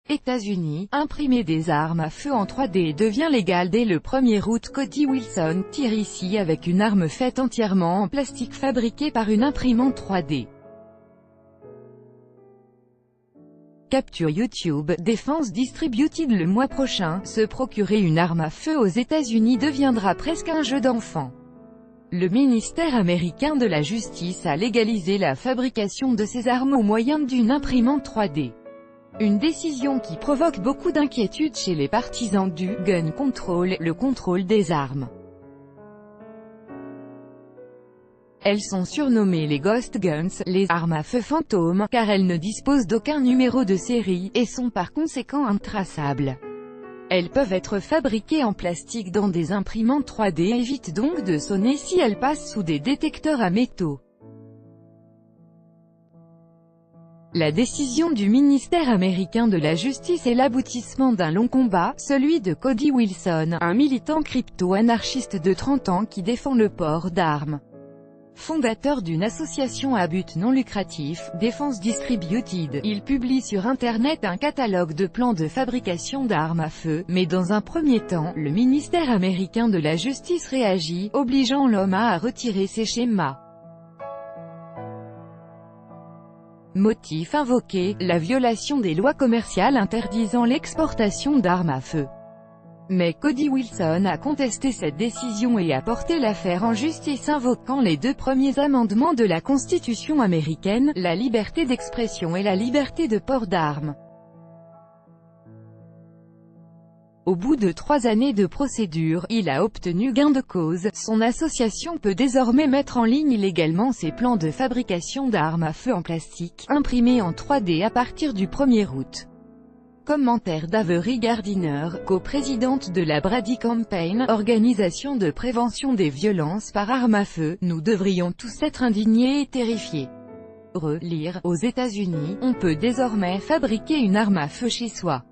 États-Unis, imprimer des armes à feu en 3D devient légal dès le 1er août. Cody Wilson tire ici avec une arme faite entièrement en plastique fabriquée par une imprimante 3D. Capture YouTube, Defense Distributed. Le mois prochain, se procurer une arme à feu aux États-Unis deviendra presque un jeu d'enfant. Le ministère américain de la Justice a légalisé la fabrication de ces armes au moyen d'une imprimante 3D. Une décision qui provoque beaucoup d'inquiétude chez les partisans du « gun control », le contrôle des armes. Elles sont surnommées les Ghost Guns, les armes à feu fantômes, car elles ne disposent d'aucun numéro de série, et sont par conséquent intraçables. Elles peuvent être fabriquées en plastique dans des imprimantes 3D, évitent donc de sonner si elles passent sous des détecteurs à métaux. La décision du ministère américain de la Justice est l'aboutissement d'un long combat, celui de Cody Wilson, un militant crypto-anarchiste de 30 ans qui défend le port d'armes. Fondateur d'une association à but non lucratif, Defense Distributed, il publie sur Internet un catalogue de plans de fabrication d'armes à feu, mais dans un premier temps, le ministère américain de la Justice réagit, obligeant l'homme à retirer ses schémas. Motif invoqué, la violation des lois commerciales interdisant l'exportation d'armes à feu. Mais Cody Wilson a contesté cette décision et a porté l'affaire en justice invoquant les deux premiers amendements de la Constitution américaine, la liberté d'expression et la liberté de port d'armes. Au bout de 3 années de procédure, il a obtenu gain de cause. Son association peut désormais mettre en ligne légalement ses plans de fabrication d'armes à feu en plastique, imprimés en 3D à partir du 1er août. Commentaire d'Avery Gardiner, co-présidente de la Brady Campaign, organisation de prévention des violences par arme à feu. Nous devrions tous être indignés et terrifiés. Lire, aux États-Unis, on peut désormais fabriquer une arme à feu chez soi.